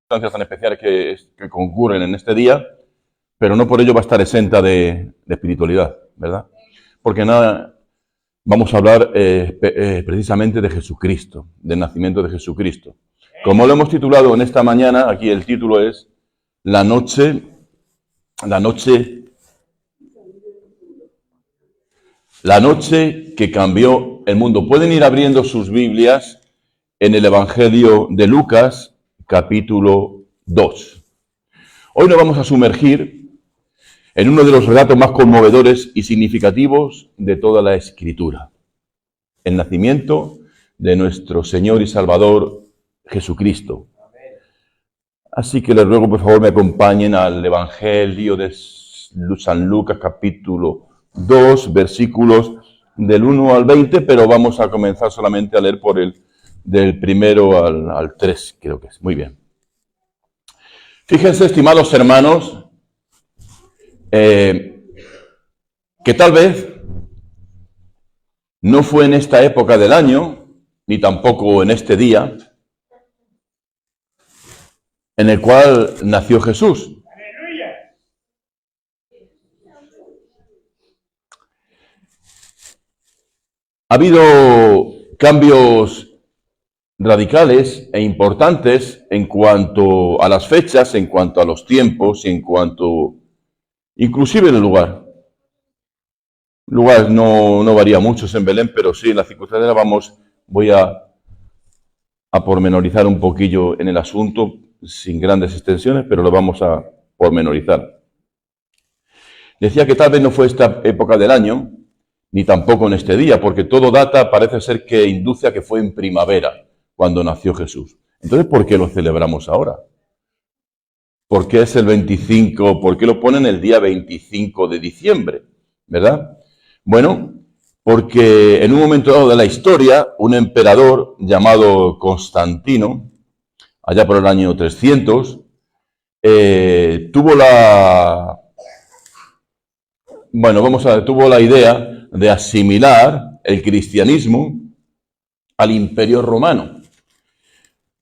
circunstancias tan especiales que concurren en este día, pero no por ello va a estar exenta de espiritualidad, ¿verdad? Porque nada, vamos a hablar precisamente de Jesucristo, del nacimiento de Jesucristo. Como lo hemos titulado en esta mañana, aquí el título es La noche que cambió el mundo. Pueden ir abriendo sus Biblias en el Evangelio de Lucas, capítulo 2. Hoy nos vamos a sumergir en uno de los relatos más conmovedores y significativos de toda la Escritura. El nacimiento de nuestro Señor y Salvador Jesucristo. Así que les ruego, por favor, me acompañen al Evangelio de San Lucas, capítulo 2, versículos del 1 al 20, pero vamos a comenzar solamente a leer por del primero al 3, creo que es. Muy bien. Fíjense, estimados hermanos, que tal vez no fue en esta época del año, ni tampoco en este día, en el cual nació Jesús. ¡Aleluya! Ha habido cambios radicales e importantes en cuanto a las fechas, en cuanto a los tiempos y en cuanto, inclusive en el lugar. El lugar no varía mucho en Belén, pero sí en la circunstancia voy a pormenorizar un poquillo en el asunto, sin grandes extensiones, pero lo vamos a pormenorizar. Decía que tal vez no fue esta época del año, ni tampoco en este día, porque todo data, parece ser que induce a que fue en primavera, cuando nació Jesús. Entonces, ¿por qué lo celebramos ahora? ¿Por qué es el 25? ¿Por qué lo ponen el día 25 de diciembre? ¿Verdad? Bueno, porque en un momento dado de la historia, un emperador llamado Constantino, allá por el año 300, tuvo la idea de asimilar el cristianismo al Imperio Romano,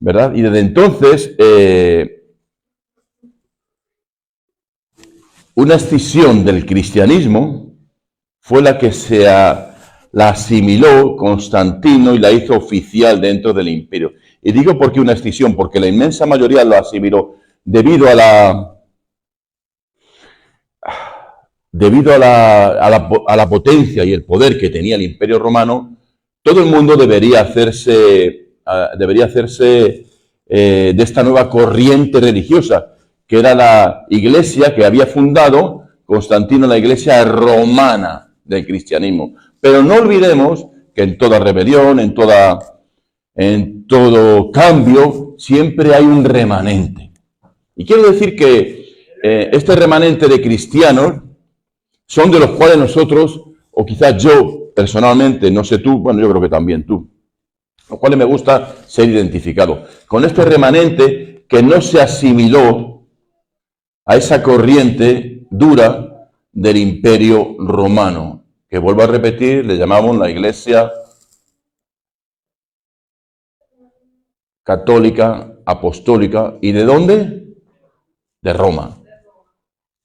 ¿verdad? Y desde entonces, una escisión del cristianismo fue la que la asimiló Constantino y la hizo oficial dentro del imperio. Y digo por qué una escisión, porque la inmensa mayoría lo asimiló debido a la potencia y el poder que tenía el Imperio Romano. Todo el mundo debería hacerse de esta nueva corriente religiosa, que era la iglesia que había fundado Constantino, la iglesia romana del cristianismo. Pero no olvidemos que en toda rebelión, en todo cambio, siempre hay un remanente. Y quiero decir que este remanente de cristianos son de los cuales nosotros, o quizás yo personalmente, no sé tú, bueno, yo creo que también tú, los cuales me gusta ser identificado con este remanente que no se asimiló a esa corriente dura del Imperio Romano, que vuelvo a repetir, le llamamos la Iglesia Católica, Apostólica. ¿Y de dónde? De Roma,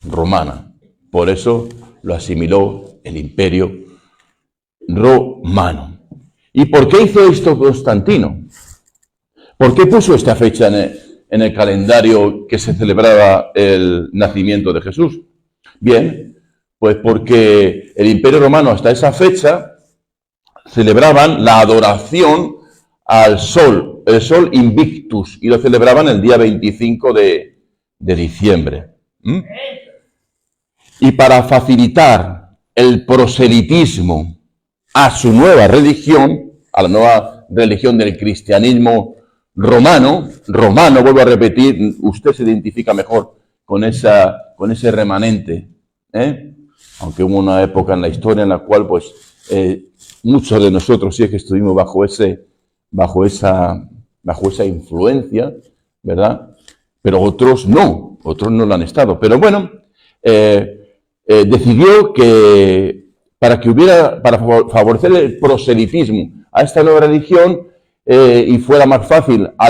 romana. Por eso lo asimiló el Imperio Romano. ¿Y por qué hizo esto Constantino? ¿Por qué puso esta fecha en el calendario que se celebraba el nacimiento de Jesús? Bien, pues porque el Imperio Romano hasta esa fecha celebraban la adoración al sol, el sol Invictus, y lo celebraban el día 25 de diciembre. Y para facilitar el proselitismo a su nueva religión, a la nueva religión del cristianismo romano, vuelvo a repetir, usted se identifica mejor con ese remanente, aunque hubo una época en la historia en la cual pues muchos de nosotros sí es que estuvimos bajo esa influencia, ¿verdad? Pero otros no lo han estado. Pero bueno, decidió que para favorecer el proselitismo a esta nueva religión y fuera más fácil a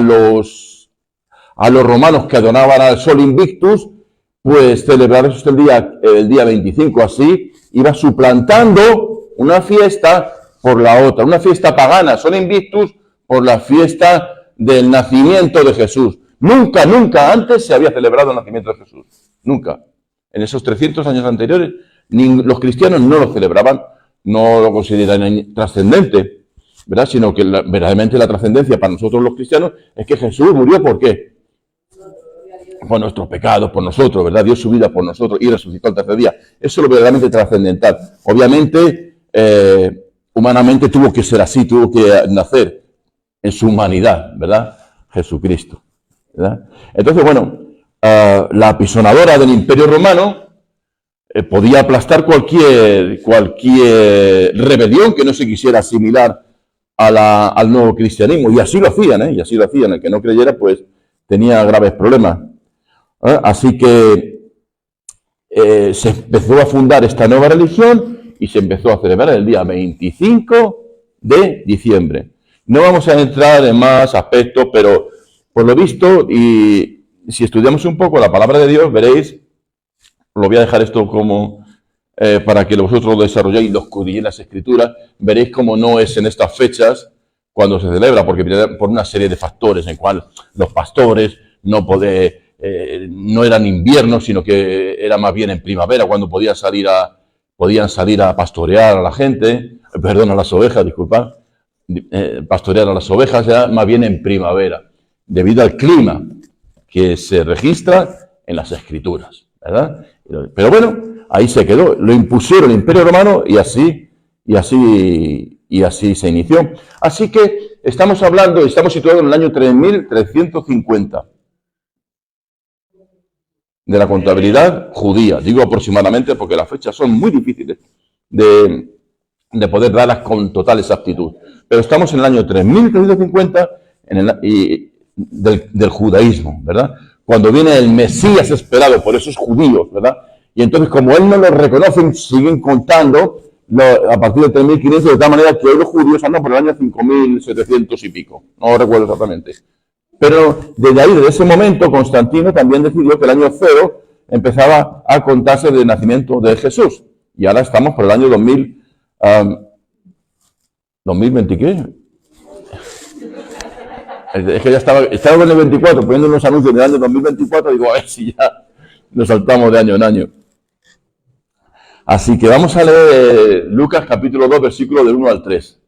a los romanos que adoraban al Sol Invictus, pues celebrar eso el día 25, así iba suplantando una fiesta por la otra, una fiesta pagana, Sol Invictus, por la fiesta del nacimiento de Jesús. Nunca, nunca antes se había celebrado el nacimiento de Jesús. Nunca. En esos 300 años anteriores, los cristianos no lo celebraban, no lo consideraban trascendente, ¿verdad? Sino que verdaderamente la trascendencia para nosotros los cristianos es que Jesús murió, ¿por qué? Por nuestros pecados, por nosotros, ¿verdad? Dio su vida por nosotros y resucitó al tercer día. Eso es lo verdaderamente trascendental. Obviamente, humanamente tuvo que ser así, tuvo que nacer en su humanidad, ¿verdad? Jesucristo, ¿verdad? Entonces, bueno, la apisonadora del Imperio Romano podía aplastar cualquier rebelión que no se quisiera asimilar al nuevo cristianismo. Y así lo hacían, ¿eh? Y así lo hacían. El que no creyera, pues, tenía graves problemas. Así que se empezó a fundar esta nueva religión y se empezó a celebrar el día 25 de diciembre. No vamos a entrar en más aspectos, pero por lo visto, y si estudiamos un poco la palabra de Dios, veréis, lo voy a dejar esto como para que vosotros lo desarrolléis, lo escudriñéis en las Escrituras, veréis cómo no es en estas fechas cuando se celebra, porque por una serie de factores en cual los pastores no eran invierno, sino que era más bien en primavera, cuando podían salir a pastorear a la gente, a las ovejas, disculpad, pastorear a las ovejas, era más bien en primavera, debido al clima que se registra en las Escrituras, ¿verdad? Pero bueno, ahí se quedó, lo impusieron el Imperio Romano y así se inició. Así que estamos situados en el año 3350 de la contabilidad judía. Digo aproximadamente porque las fechas son muy difíciles de poder darlas con total exactitud. Pero estamos en el año 3350 del judaísmo, ¿verdad? Cuando viene el Mesías esperado por esos judíos, ¿verdad? Y entonces, como él no lo reconocen, siguen contando a partir de 3500, de tal manera que hoy los judíos andan por el año 5700 y pico. No recuerdo exactamente. Pero desde ese momento, Constantino también decidió que el año 0 empezaba a contarse del nacimiento de Jesús. Y ahora estamos por el año 2020, ¿qué? Es que ya estaba en el 24, poniendo unos anuncios del año 2024, digo, a ver si ya nos saltamos de año en año. Así que vamos a leer Lucas capítulo 2, versículos del 1 al 3.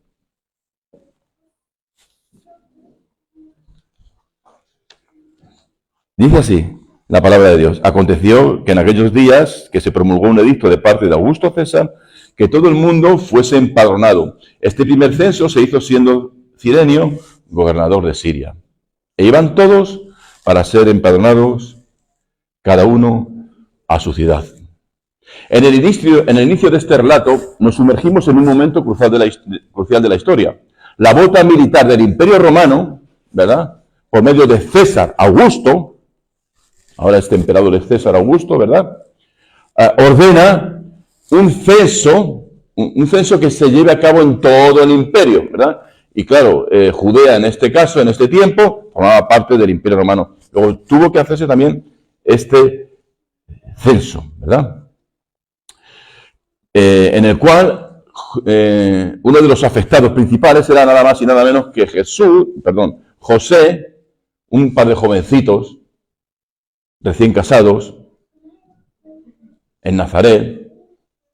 Dice así la palabra de Dios. Aconteció que en aquellos días que se promulgó un edicto de parte de Augusto César, que todo el mundo fuese empadronado. Este primer censo se hizo siendo Cirenio gobernador de Siria. E iban todos para ser empadronados, cada uno a su ciudad. En el inicio de este relato nos sumergimos en un momento crucial de la historia. La bota militar del Imperio Romano, ¿verdad?, por medio de César Augusto, ahora este emperador es César Augusto, ¿verdad?, ordena un censo que se lleve a cabo en todo el imperio, ¿verdad? Y claro, Judea en este caso, en este tiempo, formaba parte del Imperio Romano. Luego tuvo que hacerse también este censo, ¿verdad? En el cual uno de los afectados principales era nada más y nada menos que José, un par de jovencitos recién casados en Nazaret,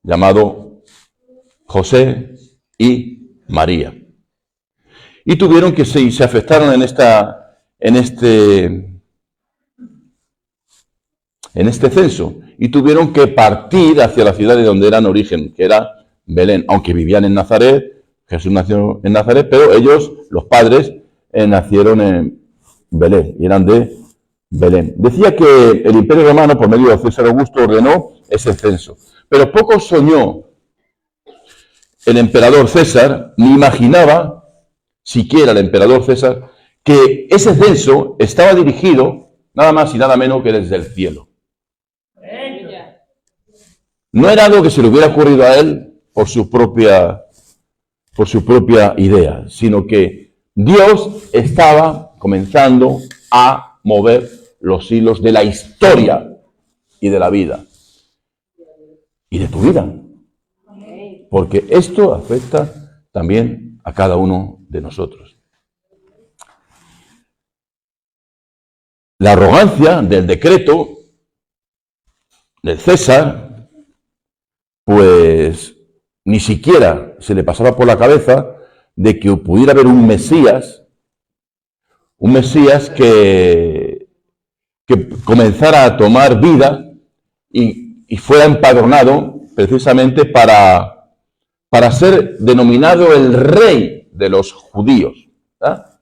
llamado José y María. Y tuvieron que se afectaron en este censo, y tuvieron que partir hacia la ciudad de donde eran origen, que era Belén, aunque vivían en Nazaret. Jesús nació en Nazaret, pero ellos, los padres, nacieron en Belén, y eran de Belén. Decía que el Imperio Romano, por medio de César Augusto, ordenó ese censo, pero poco soñó el emperador César, ni imaginaba siquiera el emperador César, que ese censo estaba dirigido nada más y nada menos que desde el cielo. No era algo que se le hubiera ocurrido a él por su propia idea, sino que Dios estaba comenzando a mover los hilos de la historia y de la vida. Y de tu vida. Porque esto afecta también a cada uno de nosotros. La arrogancia del decreto del César, pues ni siquiera se le pasaba por la cabeza de que pudiera haber un Mesías que comenzara a tomar vida y fuera empadronado precisamente para ser denominado el rey de los judíos. ¿Verdad?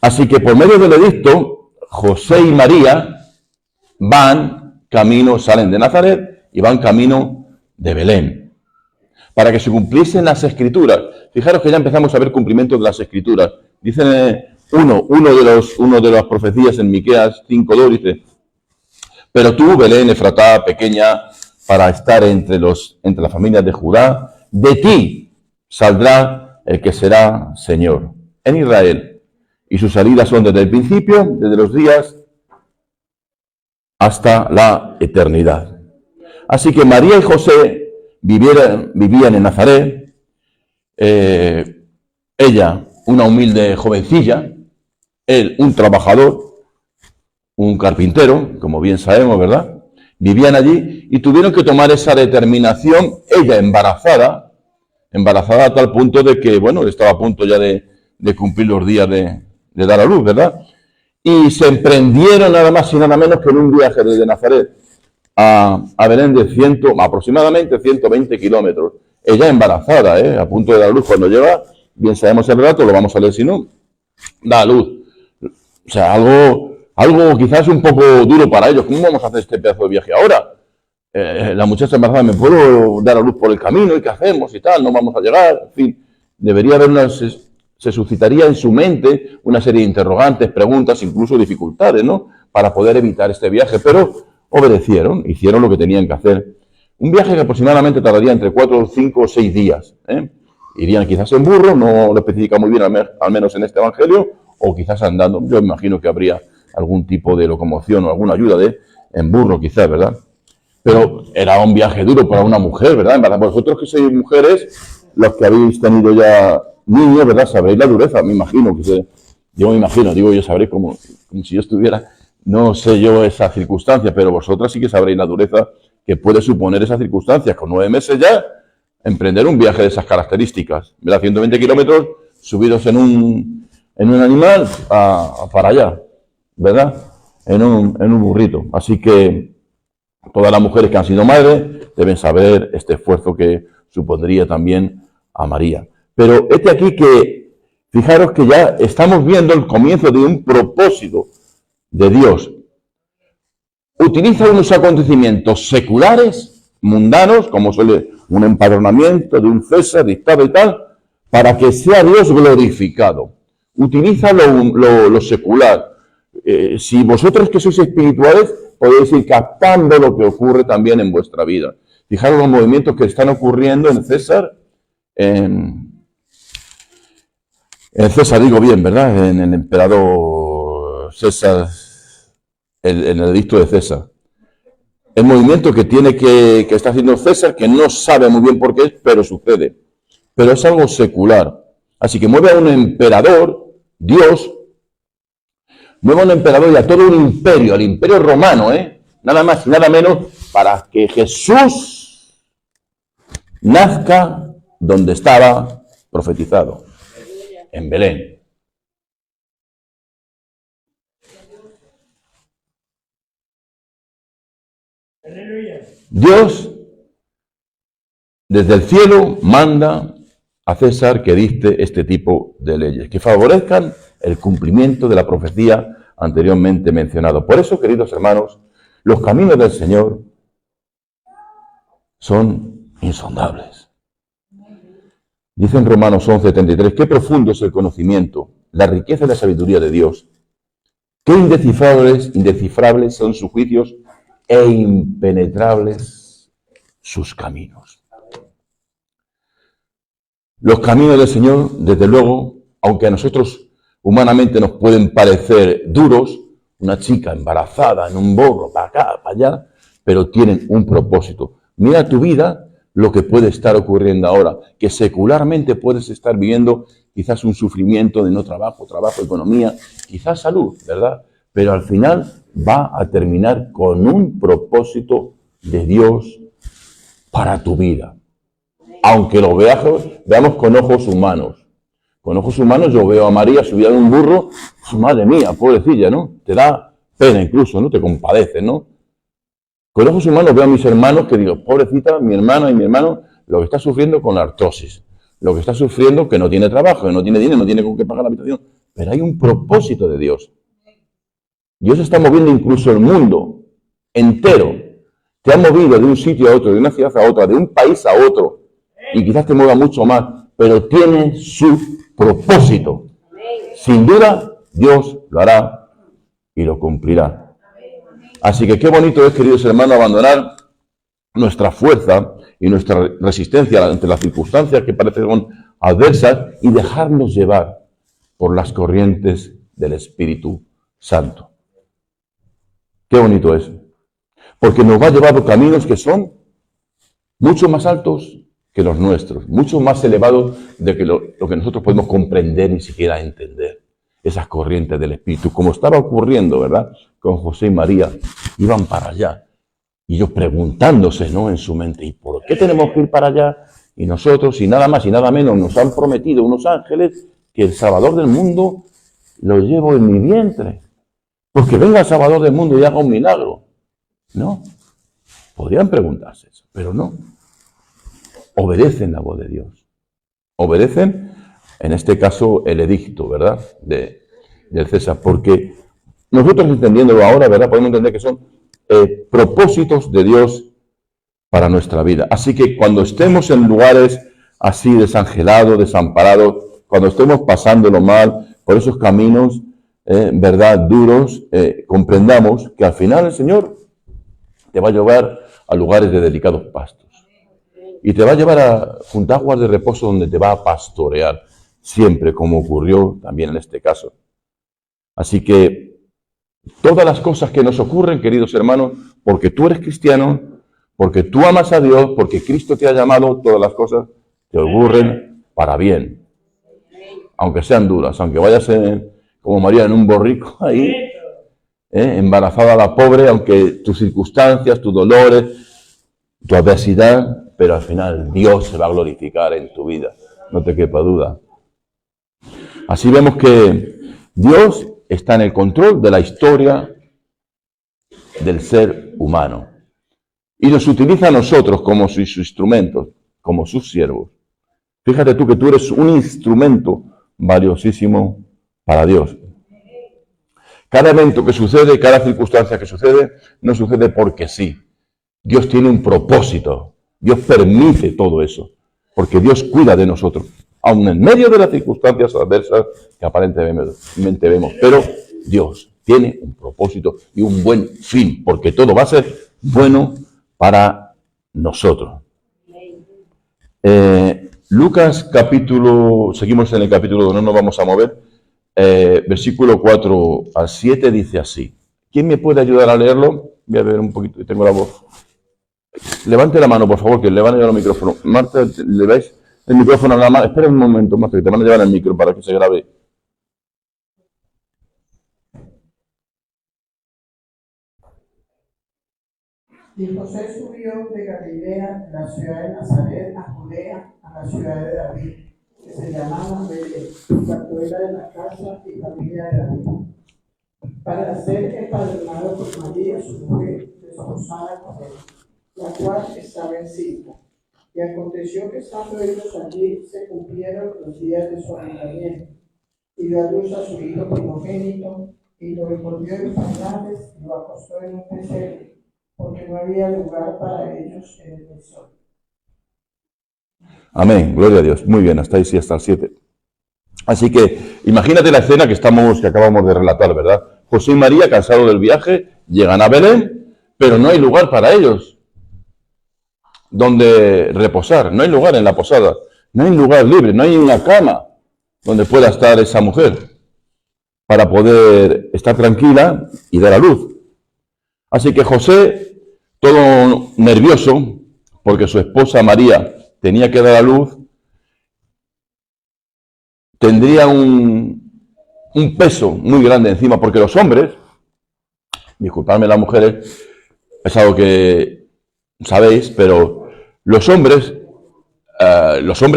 Así que por medio del edicto, José y María salen de Nazaret y van camino de Belén, para que se cumpliesen las Escrituras. Fijaros que ya empezamos a ver cumplimiento de las Escrituras. Dicen uno de las profecías en Miqueas 5:2, dice: pero tú, Belén Efratá, pequeña, para estar entre las familias de Judá, de ti saldrá el que será Señor en Israel. Y sus salidas son desde el principio, desde los días hasta la eternidad. Así que María y José vivían en Nazaret. Ella, una humilde jovencilla, él, un trabajador, un carpintero, como bien sabemos, ¿verdad? Vivían allí y tuvieron que tomar esa determinación, ella embarazada a tal punto de que, bueno, estaba a punto ya de cumplir los días de dar a luz, ¿verdad? Y se emprendieron nada más y nada menos que en un viaje desde Nazaret a Belén de aproximadamente 120 kilómetros. Ella embarazada, a punto de dar a luz. Cuando llega, bien sabemos el relato, lo vamos a leer si no, da a luz. O sea, algo quizás un poco duro para ellos. ¿Cómo vamos a hacer este pedazo de viaje ahora? La muchacha embarazada, ¿me puedo dar a luz por el camino? ¿Y qué hacemos? Y tal, no vamos a llegar. En fin, debería haber se suscitaría en su mente una serie de interrogantes, preguntas, incluso dificultades, ¿no? Para poder evitar este viaje. Pero obedecieron, hicieron lo que tenían que hacer. Un viaje que aproximadamente tardaría entre 4, 5 o 6 días. Irían quizás en burro, no lo especifica muy bien, al menos en este evangelio, o quizás andando. Yo imagino que habría algún tipo de locomoción o alguna ayuda en burro, quizás, ¿verdad? Pero era un viaje duro para una mujer, ¿verdad? Vosotros que sois mujeres, los que habéis tenido ya niños, ¿verdad? Sabréis la dureza, me imagino. Yo sabréis como si yo estuviera, no sé yo esa circunstancia, pero vosotras sí que sabréis la dureza que puede suponer esas circunstancias. Con 9 meses ya, emprender un viaje de esas características, ¿verdad? 120 kilómetros subidos en un animal para allá, ¿verdad? En un burrito. Así que todas las mujeres que han sido madres deben saber este esfuerzo que supondría también a María. Pero aquí que, fijaros que ya estamos viendo el comienzo de un propósito de Dios. Utiliza unos acontecimientos seculares, mundanos, como suele un empadronamiento de un César dictado y tal, para que sea Dios glorificado. Utiliza lo secular. Si vosotros que sois espirituales, podéis ir captando lo que ocurre también en vuestra vida. Fijaros los movimientos que están ocurriendo en César, en César, digo bien, ¿verdad? En el emperador César, en el edicto de César. El movimiento que está haciendo César, que no sabe muy bien por qué es, pero sucede. Pero es algo secular. Así que mueve a un emperador, Dios, mueve a un emperador y a todo un imperio, al imperio romano, nada más y nada menos, para que Jesús nazca donde estaba profetizado, en Belén. Dios, desde el cielo, manda a César que dicte este tipo de leyes, que favorezcan el cumplimiento de la profecía anteriormente mencionado. Por eso, queridos hermanos, los caminos del Señor son insondables. Dice en Romanos 11:33, qué profundo es el conocimiento, la riqueza y la sabiduría de Dios. Qué indescifrables son sus juicios e impenetrables sus caminos. Los caminos del Señor, desde luego, aunque a nosotros humanamente nos pueden parecer duros, una chica embarazada en un burro, para acá, para allá, pero tienen un propósito. Mira tu vida, lo que puede estar ocurriendo ahora, que secularmente puedes estar viviendo quizás un sufrimiento de no trabajo, economía, quizás salud, ¿verdad? Pero al final va a terminar con un propósito de Dios para tu vida. Aunque lo veamos con ojos humanos. Con ojos humanos yo veo a María subida en un burro, madre mía, pobrecilla, ¿no? Te da pena incluso, ¿no? Te compadeces, ¿no? Con ojos humanos veo a mis hermanos que digo, pobrecita, mi hermana y mi hermano, lo que está sufriendo con la artrosis, lo que está sufriendo que no tiene trabajo, que no tiene dinero, no tiene con qué pagar la habitación. Pero hay un propósito de Dios. Dios está moviendo incluso el mundo entero. Te ha movido de un sitio a otro, de una ciudad a otra, de un país a otro. Y quizás te mueva mucho más, pero tiene su propósito. Sin duda, Dios lo hará y lo cumplirá. Así que qué bonito es, queridos hermanos, abandonar nuestra fuerza y nuestra resistencia ante las circunstancias que parecen adversas y dejarnos llevar por las corrientes del Espíritu Santo. Qué bonito es. Porque nos va a llevar por caminos que son mucho más altos que los nuestros, mucho más elevados de que lo que nosotros podemos comprender ni siquiera entender. Esas corrientes del Espíritu, como estaba ocurriendo, ¿verdad? Con José y María, iban para allá. Y ellos preguntándose, ¿no? En su mente, ¿y por qué tenemos que ir para allá? Y nosotros, y nada más y nada menos, nos han prometido unos ángeles que el Salvador del mundo lo llevo en mi vientre. Pues que venga el Salvador del mundo y haga un milagro. No. Podrían preguntarse eso, pero no. Obedecen la voz de Dios. Obedecen, en este caso, el edicto, ¿verdad? Del César. Porque nosotros entendiéndolo ahora, ¿verdad? Podemos entender que son propósitos de Dios para nuestra vida. Así que cuando estemos en lugares así desangelados, desamparados, cuando estemos pasándolo mal por esos caminos, ¿verdad? Duros, comprendamos que al final el Señor te va a llevar a lugares de delicados pastos. Y te va a llevar junto a aguas de reposo donde te va a pastorear, siempre como ocurrió también en este caso. Así que todas las cosas que nos ocurren, queridos hermanos, porque tú eres cristiano, porque tú amas a Dios, porque Cristo te ha llamado, todas las cosas te ocurren para bien. Aunque sean duras, aunque vayas como María en un borrico ahí, embarazada la pobre, aunque tus circunstancias, tus dolores, tu adversidad, pero al final Dios se va a glorificar en tu vida, no te quepa duda. Así vemos que Dios está en el control de la historia del ser humano y nos utiliza a nosotros como sus instrumentos, como sus siervos. Fíjate tú que tú eres un instrumento valiosísimo para Dios. Cada evento que sucede, cada circunstancia que sucede, no sucede porque sí. Dios tiene un propósito. Dios permite todo eso, porque Dios cuida de nosotros, aun en medio de las circunstancias adversas que aparentemente vemos. Pero Dios tiene un propósito y un buen fin, porque todo va a ser bueno para nosotros. Lucas capítulo, seguimos en el capítulo 2, no nos vamos a mover, versículo 4 al 7 dice así. ¿Quién me puede ayudar a leerlo? Voy a ver un poquito, tengo la voz. Levante la mano, por favor, que le van a llevar el micrófono. Marta, ¿le veis el micrófono a la mano? Espera un momento, Marta, que te van a llevar el micro para que se grabe. Y José subió de Galilea, la ciudad de Nazaret, a Judea, a la ciudad de David, que se llamaba Belén, partuela de la casa y familia de David, para ser empadronado por María, su mujer, desposada con él, la cual estaba encinta. Y aconteció que estando ellos allí, se cumplieron los días de su alumbramiento, y dio a luz a su hijo primogénito, y lo envolvió en pañales y lo acostó en un pesebre, porque no había lugar para ellos en el mesón. Amén, gloria a Dios. Muy bien, hasta ahí sí, hasta el 7. Así que imagínate la escena que acabamos de relatar, ¿verdad? José y María, cansados del viaje, llegan a Belén, pero no hay lugar para ellos donde reposar, no hay lugar en la posada, no hay lugar libre, no hay una cama donde pueda estar esa mujer. para poder estar tranquila y dar a luz. Así que José, todo nervioso, porque su esposa María tenía que dar a luz, tendría un peso muy grande encima, porque los hombres, disculpadme las mujeres, es algo que sabéis, pero los hombres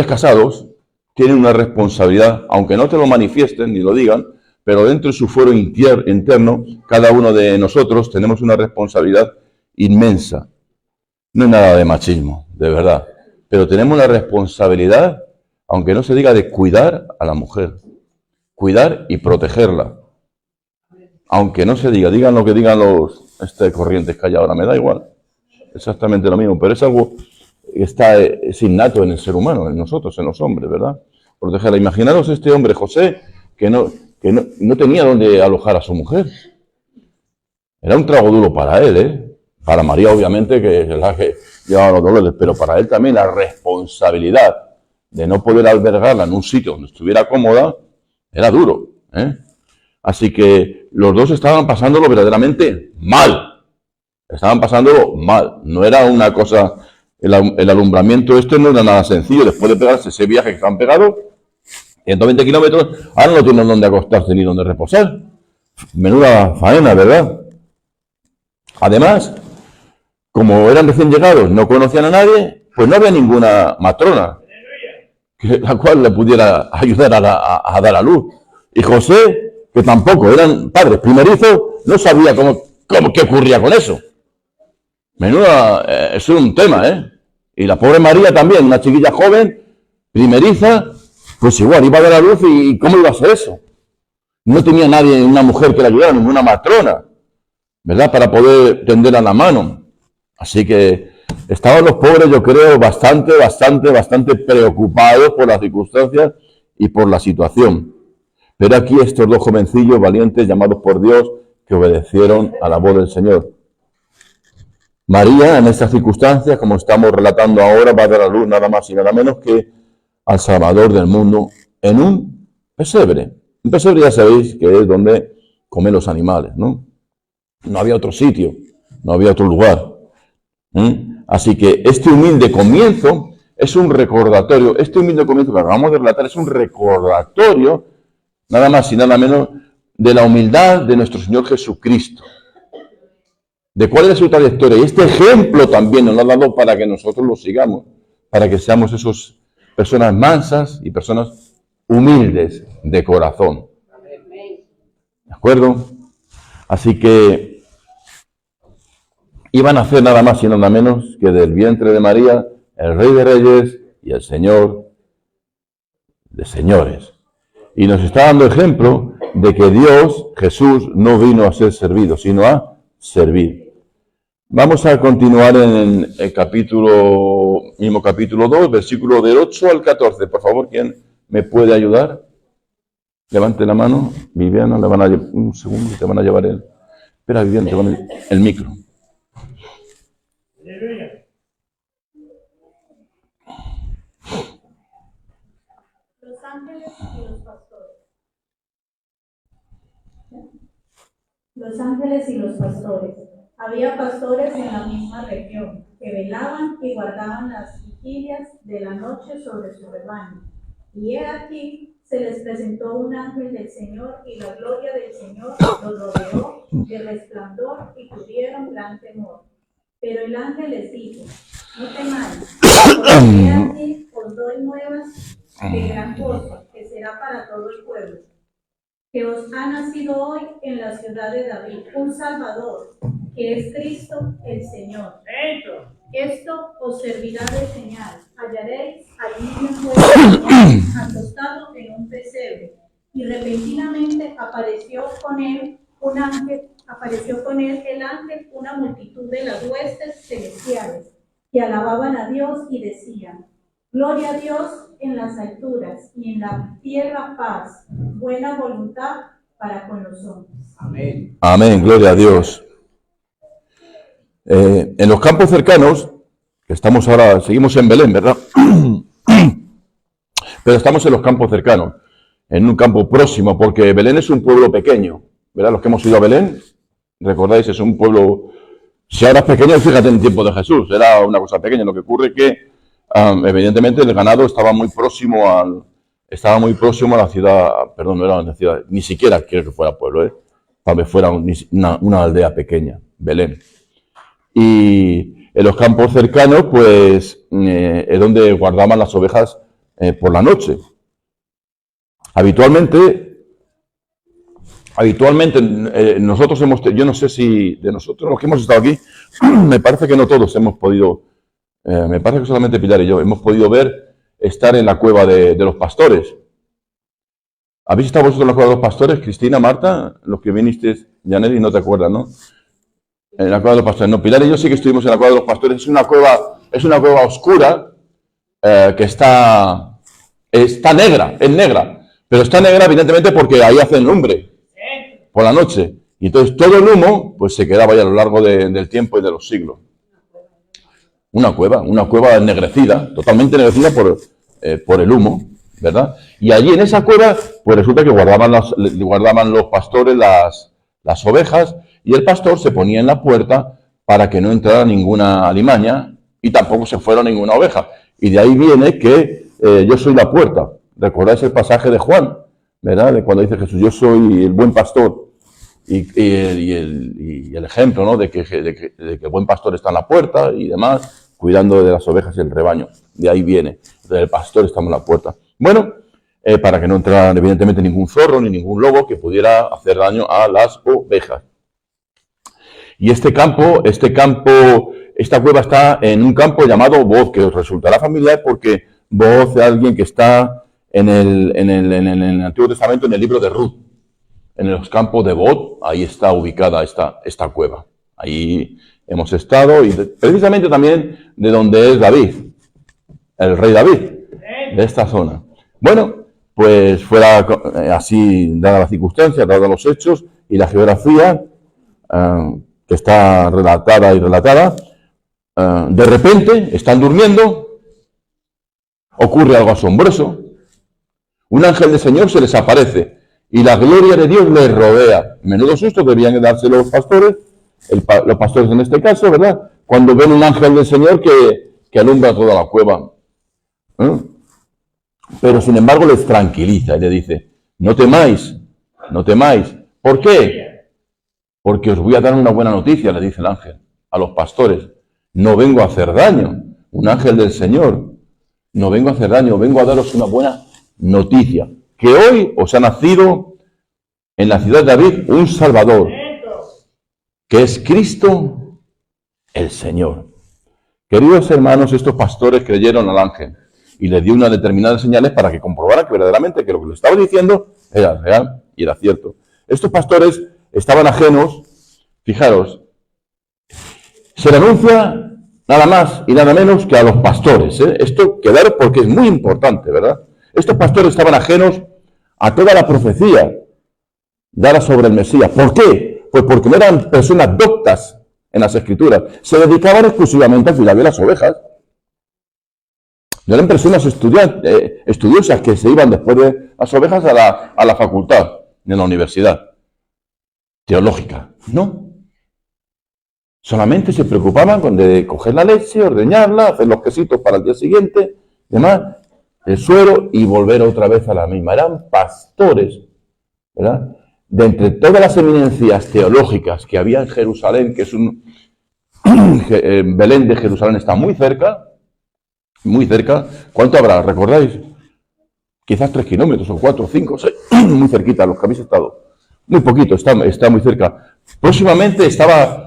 casados tienen una responsabilidad, aunque no te lo manifiesten ni lo digan, pero dentro de su fuero interno, cada uno de nosotros tenemos una responsabilidad inmensa. No es nada de machismo, de verdad, pero tenemos una responsabilidad, aunque no se diga, de cuidar a la mujer, cuidar y protegerla. Aunque no se diga, digan lo que digan los corrientes que hay ahora, me da igual, exactamente lo mismo, pero es algo que es innato en el ser humano, en nosotros, en los hombres, ¿verdad? Protegerla. Imaginaros este hombre, José, que no tenía dónde alojar a su mujer. Era un trago duro para él, ¿eh? Para María, obviamente, que es la que llevaba los dolores, pero para él también la responsabilidad de no poder albergarla en un sitio donde estuviera cómoda era duro, ¿eh? Así que los dos estaban pasándolo verdaderamente mal. Estaban pasándolo mal. No era una cosa... El alumbramiento no era nada sencillo. Después de pegarse ese viaje que se han pegado, 120 kilómetros, ahora no tienen dónde acostarse ni dónde reposar. Menuda faena, ¿verdad? Además, como eran recién llegados, no conocían a nadie, pues no había ninguna matrona la cual le pudiera ayudar a dar a luz. Y José, que tampoco eran padres primerizos, no sabía qué ocurría con eso. Menuda, eso es un tema, ¿eh? Y la pobre María también, una chiquilla joven, primeriza, pues igual iba a dar a luz y ¿cómo iba a ser eso? No tenía nadie, una mujer que la ayudara, ninguna matrona, ¿verdad? Para poder tenderla la mano. Así que estaban los pobres, yo creo, bastante preocupados por las circunstancias y por la situación. Pero aquí estos dos jovencillos valientes, llamados por Dios, que obedecieron a la voz del Señor. María, en estas circunstancias, como estamos relatando ahora, va a dar a luz nada más y nada menos que al Salvador del mundo en un pesebre. Un pesebre ya sabéis que es donde comen los animales, ¿no? No había otro sitio, no había otro lugar. Así que este humilde comienzo es un recordatorio. Este humilde comienzo que acabamos de relatar es un recordatorio, nada más y nada menos, de la humildad de nuestro Señor Jesucristo. De cuál es su trayectoria. Y este ejemplo también nos lo ha dado para que nosotros lo sigamos, para que seamos esas personas mansas y personas humildes de corazón. ¿De acuerdo? Así que iban a hacer nada más y nada menos que del vientre de María el Rey de Reyes y el Señor de Señores. Y nos está dando ejemplo de que Dios, Jesús, no vino a ser servido, sino a servir. Vamos a continuar en el mismo capítulo 2, versículo del 8 al 14. Por favor, ¿quién me puede ayudar? Levante la mano. Viviana, un segundo, te van a llevar el... Espera, Viviana, te van el micro. Los ángeles y los pastores. Los ángeles y los pastores. Había pastores en la misma región que velaban y guardaban las vigilias de la noche sobre su rebaño. Y he aquí, se les presentó un ángel del Señor y la gloria del Señor los rodeó de resplandor y tuvieron gran temor. Pero el ángel les dijo: no temáis, porque he aquí os doy nuevas de gran cosa, que será para todo el pueblo. Que os ha nacido hoy en la ciudad de David un Salvador, que es Cristo el Señor. Esto os servirá de señal. Hallaréis al niño acostado en un pesebre. Y repentinamente apareció con él el ángel, una multitud de las huestes celestiales, que alababan a Dios y decían: gloria a Dios en las alturas y en la tierra paz, buena voluntad para con los hombres. Amén. Amén, gloria a Dios. En los campos cercanos, que estamos ahora, seguimos en Belén, ¿verdad? Pero estamos en los campos cercanos. en un campo próximo, porque Belén es un pueblo pequeño, ¿verdad? Los que hemos ido a Belén, recordáis, es un pueblo, si ahora es pequeño, fíjate en el tiempo de Jesús, era una cosa pequeña. Lo que ocurre es que, evidentemente, el ganado estaba muy próximo a la ciudad, perdón, no era una ciudad, ni siquiera quiero que fuera pueblo, tal vez fuera una aldea pequeña, Belén. Y en los campos cercanos, pues, es donde guardaban las ovejas por la noche. Habitualmente nosotros yo no sé si de nosotros los que hemos estado aquí, me parece que no todos hemos podido, me parece que solamente Pilar y yo hemos podido estar en la cueva de los pastores. ¿Habéis estado vosotros en la cueva de los pastores, Cristina, Marta? Los que vinisteis, Janely, no te acuerdas, ¿no? En la cueva de los pastores. No, Pilar y yo sí que estuvimos en la cueva de los pastores. Es una cueva oscura que está negra, es negra. Pero está negra evidentemente porque ahí hacen lumbre por la noche. Y entonces todo el humo pues se quedaba ahí a lo largo del tiempo y de los siglos. Una cueva ennegrecida, totalmente ennegrecida por el humo, ¿verdad? Y allí en esa cueva pues resulta que guardaban los pastores las ovejas, y el pastor se ponía en la puerta para que no entrara ninguna alimaña y tampoco se fuera ninguna oveja. Y de ahí viene que yo soy la puerta. ¿Recordáis el pasaje de Juan? ¿Verdad? De cuando dice Jesús, yo soy el buen pastor. Y el ejemplo, ¿no? De que el buen pastor está en la puerta y demás, cuidando de las ovejas y el rebaño. De ahí viene. Entonces el pastor está en la puerta. Bueno, para que no entrara evidentemente ningún zorro ni ningún lobo que pudiera hacer daño a las ovejas. Y esta cueva está en un campo llamado Boz, que os resultará familiar porque Boz es alguien que está en el Antiguo Testamento, en el libro de Ruth. En los campos de Boz, ahí está ubicada esta cueva. Ahí hemos estado, y precisamente también de donde es David, el rey David, de esta zona. Bueno, pues fuera así, dada la circunstancia, dados los hechos y la geografía, que está relatada, de repente están durmiendo, ocurre algo asombroso. Un ángel del Señor se les aparece y la gloria de Dios les rodea. Menudo susto debían darse los pastores, los pastores en este caso, ¿verdad? Cuando ven un ángel del Señor que alumbra toda la cueva. Pero sin embargo les tranquiliza y le dice, no temáis. ¿Por qué? Porque os voy a dar una buena noticia, le dice el ángel a los pastores. No vengo a hacer daño, un ángel del Señor. No vengo a hacer daño, vengo a daros una buena noticia. Que hoy os ha nacido en la ciudad de David un Salvador, que es Cristo el Señor. Queridos hermanos, estos pastores creyeron al ángel y le dio unas determinadas señales para que comprobaran que verdaderamente que lo que le estaba diciendo era real y era cierto. Estos pastores estaban ajenos, fijaros, se le anuncia nada más y nada menos que a los pastores. Esto quedaros porque es muy importante, ¿verdad? Estos pastores estaban ajenos a toda la profecía dada sobre el Mesías. ¿Por qué? Pues porque no eran personas doctas en las Escrituras. Se dedicaban exclusivamente al cuidado de las ovejas. No eran personas estudiosas que se iban después de las ovejas a la facultad, en la universidad teológica. No. Solamente se preocupaban de coger la leche, ordeñarla, hacer los quesitos para el día siguiente, demás, el suero y volver otra vez a la misma. Eran pastores, ¿verdad? De entre todas las eminencias teológicas que había en Jerusalén, que es Belén de Jerusalén está muy cerca. ¿Cuánto habrá? ¿Recordáis? Quizás 3 kilómetros, o 4, o 5, o 6, muy cerquita, los que habéis estado. Muy poquito, está muy cerca. Próximamente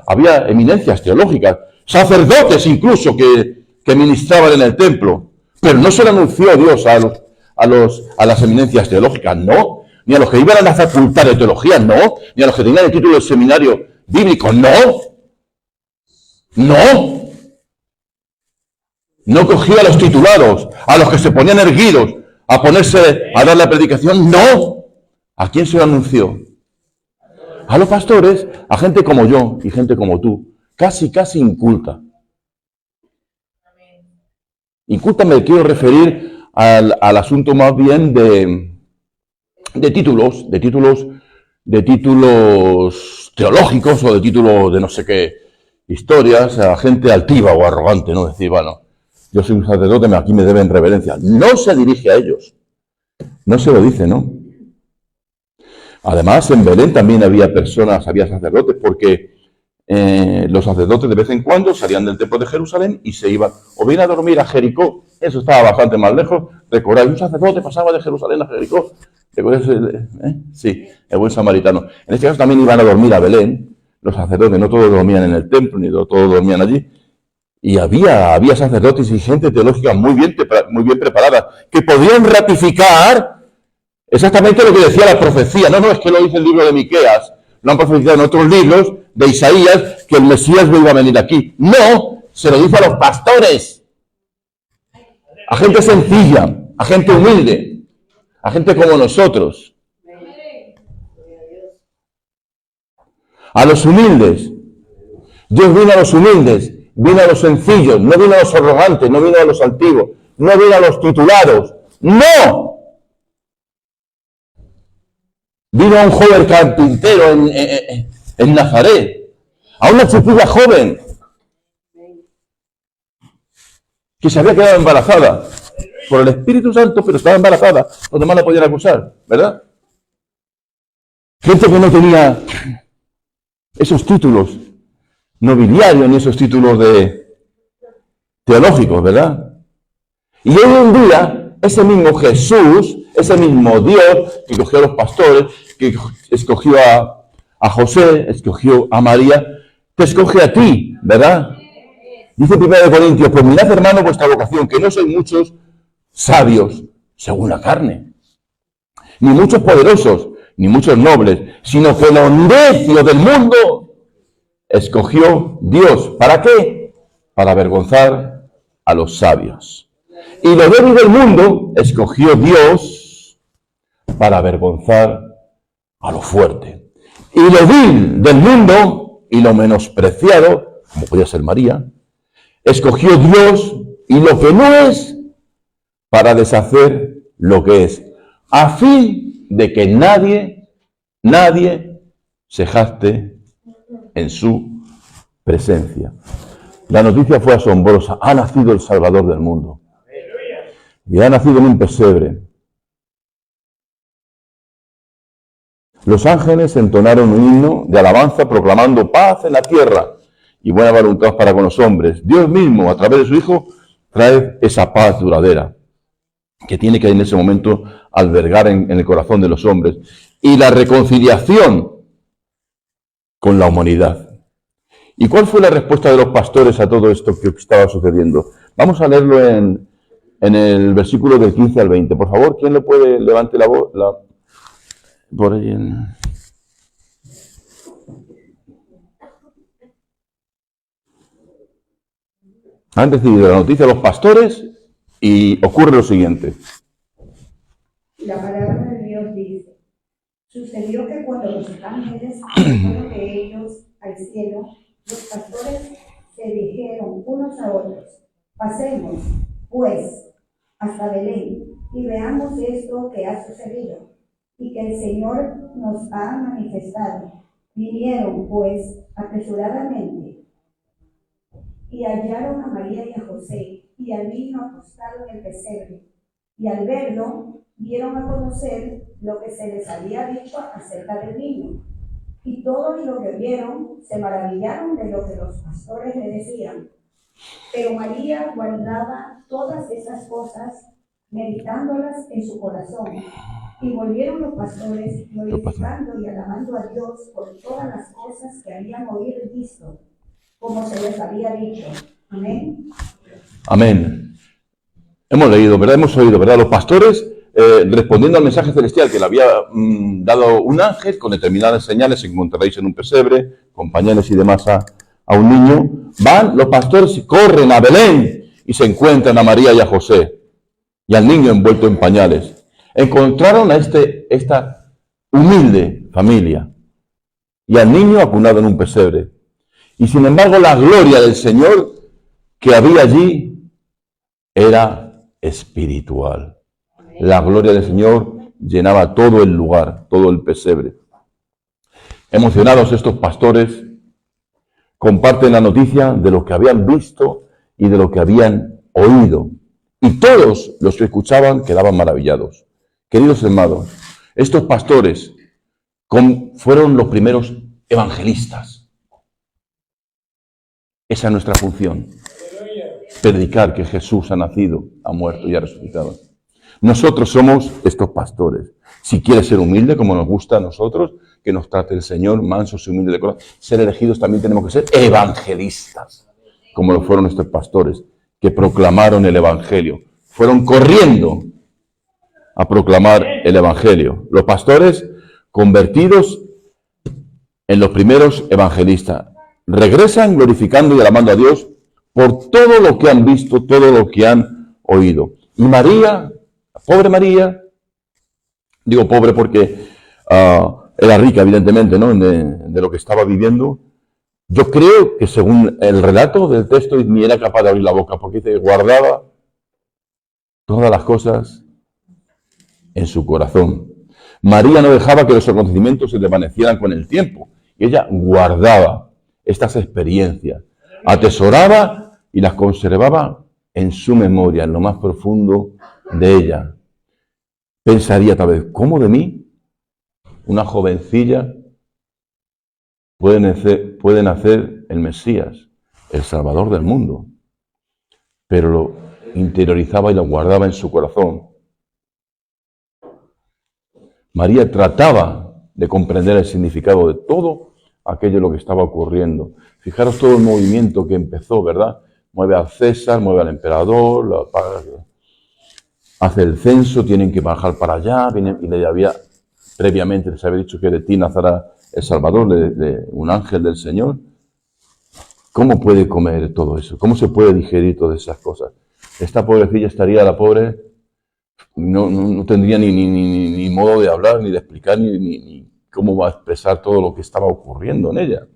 había eminencias teológicas, sacerdotes incluso que ministraban en el templo. Pero no se le anunció a Dios a las eminencias teológicas, no. Ni a los que iban a la facultad de teología, no. Ni a los que tenían el título de seminario bíblico, no. No. No cogió a los titulados, a los que se ponían erguidos, a dar la predicación, no. ¿A quién se lo anunció? A los pastores, a gente como yo y gente como tú, casi inculta. Inculta me quiero referir al asunto más bien de títulos teológicos o de títulos de no sé qué historias a gente altiva o arrogante, ¿no? Decir, bueno, yo soy un sacerdote, aquí me deben reverencia. No se dirige a ellos. No se lo dice, ¿no? Además, en Belén también había sacerdotes, porque los sacerdotes de vez en cuando salían del templo de Jerusalén y se iban o bien a dormir a Jericó. Eso estaba bastante más lejos. Recordáis, un sacerdote pasaba de Jerusalén a Jericó. Sí, el buen samaritano. En este caso también iban a dormir a Belén. Los sacerdotes no todos dormían en el templo, ni todos dormían allí. Y había sacerdotes y gente teológica muy bien preparada, que podían ratificar exactamente lo que decía la profecía. No, es que lo dice el libro de Miqueas. Lo han profetizado en otros libros de Isaías, que el Mesías no iba a venir aquí. No, se lo dice a los pastores. A gente sencilla, a gente humilde, a gente como nosotros. A los humildes. Dios vino a los humildes, vino a los sencillos, no vino a los arrogantes, no vino a los altivos, no vino a los titulados. ¡No! Vino a un joven carpintero en Nazaret, a una chiquilla joven que se había quedado embarazada por el Espíritu Santo, pero estaba embarazada, los demás la podían acusar, ¿verdad? Gente que no tenía esos títulos nobiliarios ni esos títulos teológicos, ¿verdad? Y hoy en día, ese mismo Jesús, ese mismo Dios que cogió a los pastores, que escogió a José, escogió a María, te escoge a ti, ¿verdad? Dice 1 Corintios, pues mirad, hermano, vuestra vocación, que no sois muchos sabios según la carne, ni muchos poderosos, ni muchos nobles, sino que lo necio del mundo escogió Dios. ¿Para qué? Para avergonzar a los sabios. Y lo débil del mundo escogió Dios para avergonzar a lo fuerte. Y lo vil del mundo y lo menospreciado, como podía ser María, escogió Dios y lo que no es para deshacer lo que es, a fin de que nadie se jacte en su presencia. La noticia fue asombrosa. Ha nacido el Salvador del mundo. Y ha nacido en un pesebre. Los ángeles entonaron un himno de alabanza proclamando paz en la tierra y buena voluntad para con los hombres. Dios mismo, a través de su Hijo, trae esa paz duradera que tiene que en ese momento albergar en el corazón de los hombres. Y la reconciliación con la humanidad. ¿Y cuál fue la respuesta de los pastores a todo esto que estaba sucediendo? Vamos a leerlo en el versículo del 15 al 20. Por favor, ¿quién lo puede? Levante la voz. Por ahí Han recibido la noticia los pastores y ocurre lo siguiente. La palabra de Dios dice: sucedió que cuando los ángeles fueron de ellos al cielo, los pastores se dijeron unos a otros: pasemos, pues, hasta Belén y veamos esto que ha sucedido y que el Señor nos ha manifestado. Vinieron, pues, apresuradamente y hallaron a María y a José y al niño acostado en el pesebre, y al verlo dieron a conocer lo que se les había dicho acerca del niño. Y todos los que vieron se maravillaron de lo que los pastores le decían. Pero María guardaba todas esas cosas, meditándolas en su corazón. Y volvieron los pastores glorificando y alabando a Dios por todas las cosas que habían oído y visto, como se les había dicho. Amén. Amén. Hemos leído, ¿verdad? Hemos oído, ¿verdad? Los pastores respondiendo al mensaje celestial que le había dado un ángel con determinadas señales. Encontraréis en un pesebre, con pañales y demás a un niño. Van los pastores y corren a Belén y se encuentran a María y a José y al niño envuelto en pañales. Encontraron a esta humilde familia y al niño acunado en un pesebre. Y sin embargo la gloria del Señor que había allí era espiritual. La gloria del Señor llenaba todo el lugar, todo el pesebre. Emocionados estos pastores comparten la noticia de lo que habían visto y de lo que habían oído. Y todos los que escuchaban quedaban maravillados. Queridos hermanos, estos pastores fueron los primeros evangelistas. Esa es nuestra función. Predicar que Jesús ha nacido, ha muerto y ha resucitado. Nosotros somos estos pastores. Si quieres ser humilde, como nos gusta a nosotros, que nos trate el Señor, mansos y humildes de corazón, ser elegidos también tenemos que ser evangelistas, como lo fueron estos pastores, que proclamaron el Evangelio. Fueron corriendo a proclamar el Evangelio. Los pastores convertidos en los primeros evangelistas. Regresan glorificando y alabando a Dios por todo lo que han visto, todo lo que han oído. Y María, la pobre María, digo pobre porque era rica, evidentemente, ¿no? De lo que estaba viviendo. Yo creo que según el relato del texto ni era capaz de abrir la boca, porque dice que guardaba todas las cosas en su corazón. María no dejaba que los acontecimientos se desvanecieran con el tiempo. Ella guardaba estas experiencias, atesoraba y las conservaba en su memoria, en lo más profundo de ella. Pensaría tal vez, ¿cómo de mí, una jovencilla, puede nacer el Mesías, el Salvador del mundo? Pero lo interiorizaba y lo guardaba en su corazón. María trataba de comprender el significado de todo aquello lo que estaba ocurriendo. Fijaros todo el movimiento que empezó, ¿verdad? Mueve al César, mueve al emperador, hace el censo, tienen que bajar para allá, y le había previamente les había dicho que de ti nacerá el Salvador, de un ángel del Señor. ¿Cómo puede comer todo eso? ¿Cómo se puede digerir todas esas cosas? Esta pobrecilla estaría, la pobre, no tendría ni modo de hablar, ni de explicar, ni cómo va a expresar todo lo que estaba ocurriendo en ella.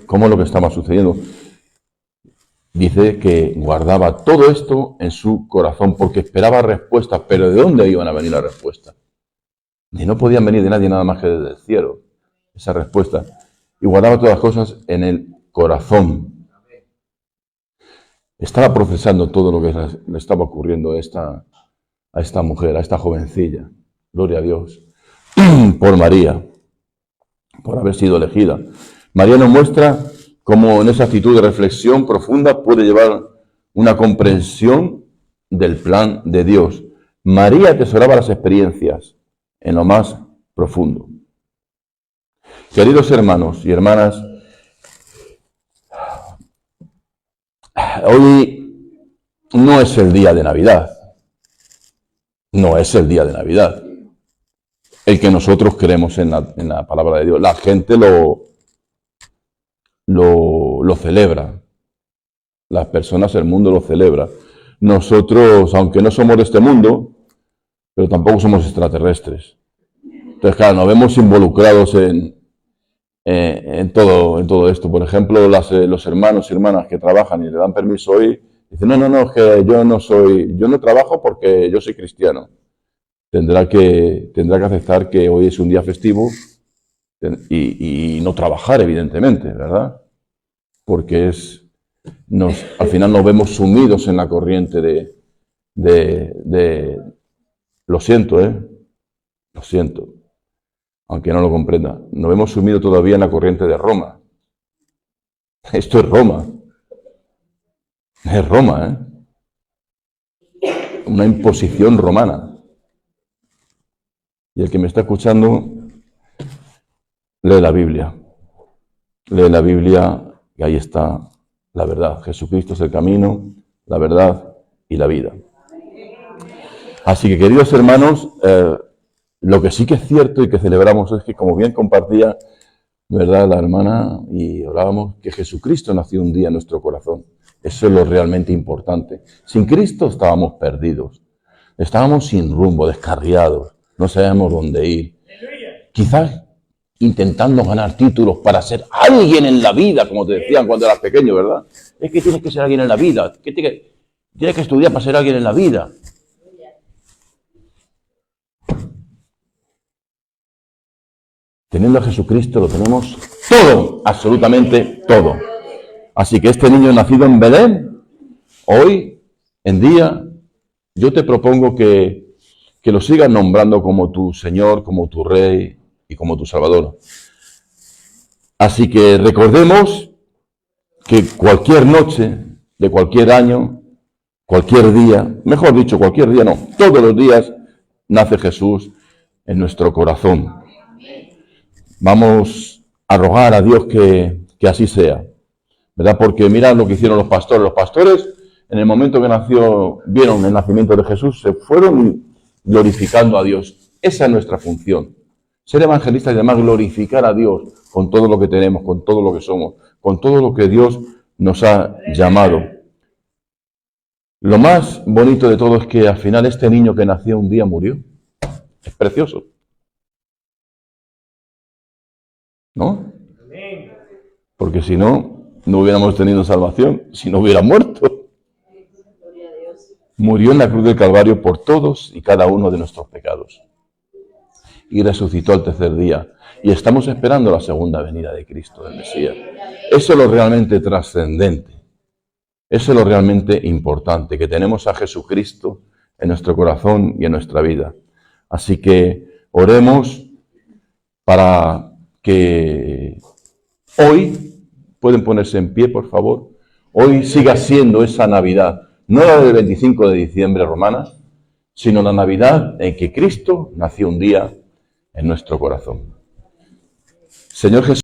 Cómo es lo que estaba sucediendo. Dice que guardaba todo esto en su corazón porque esperaba respuestas. ¿Pero de dónde iban a venir las respuestas? Y no podían venir de nadie nada más que desde el cielo, esa respuesta. Y guardaba todas las cosas en el corazón. Estaba procesando todo lo que le estaba ocurriendo a esta mujer, a esta jovencilla. Gloria a Dios. Por María, por haber sido elegida. María nos muestra cómo en esa actitud de reflexión profunda puede llevar una comprensión del plan de Dios. María atesoraba las experiencias en lo más profundo. Queridos hermanos y hermanas, hoy no es el día de Navidad. No es el día de Navidad. El que nosotros creemos en la palabra de Dios. La gente lo celebra. Las personas del mundo lo celebra. Nosotros, aunque no somos de este mundo, pero tampoco somos extraterrestres. Entonces, claro, nos vemos involucrados en todo esto. Por ejemplo, los hermanos y hermanas que trabajan y le dan permiso hoy, dicen, no, es que yo no trabajo porque yo soy cristiano. Tendrá que aceptar que hoy es un día festivo y no trabajar, evidentemente, ¿verdad? Porque al final nos vemos sumidos en la corriente lo siento, lo siento, aunque no lo comprenda, nos vemos sumidos todavía en la corriente de Roma. Esto es Roma. Es Roma, una imposición romana. Y el que me está escuchando, lee la Biblia. Lee la Biblia y ahí está la verdad. Jesucristo es el camino, la verdad y la vida. Así que, queridos hermanos, lo que sí que es cierto y que celebramos es que, como bien compartía, ¿verdad?, la hermana, y orábamos, que Jesucristo nació un día en nuestro corazón. Eso es lo realmente importante. Sin Cristo estábamos perdidos. Estábamos sin rumbo, descarriados. No sabemos dónde ir. Quizás intentando ganar títulos para ser alguien en la vida, como te decían cuando eras pequeño, ¿verdad? Es que tienes que ser alguien en la vida. Tienes que estudiar para ser alguien en la vida. Teniendo a Jesucristo lo tenemos todo, absolutamente todo. Así que este niño nacido en Belén, hoy en día, yo te propongo que lo sigas nombrando como tu Señor, como tu Rey y como tu Salvador. Así que recordemos que cualquier noche de cualquier año, cualquier día, mejor dicho, cualquier día no, todos los días nace Jesús en nuestro corazón. Vamos a rogar a Dios que así sea, ¿verdad? Porque mirad lo que hicieron los pastores. Los pastores, en el momento que nació, vieron el nacimiento de Jesús, se fueron glorificando a Dios. Esa es nuestra función. Ser evangelistas y además glorificar a Dios con todo lo que tenemos, con todo lo que somos, con todo lo que Dios nos ha llamado. Lo más bonito de todo es que al final este niño que nació un día murió. Es precioso, ¿no? Porque si no, no hubiéramos tenido salvación, si no hubiera muerto. Murió en la cruz del Calvario por todos y cada uno de nuestros pecados. Y resucitó al tercer día. Y estamos esperando la segunda venida de Cristo, del Mesías. Eso es lo realmente trascendente. Eso es lo realmente importante, que tenemos a Jesucristo en nuestro corazón y en nuestra vida. Así que oremos para que hoy, pueden ponerse en pie, por favor, hoy siga siendo esa Navidad, no la del 25 de diciembre romana, sino la Navidad en que Cristo nació un día en nuestro corazón. Señor Jesús,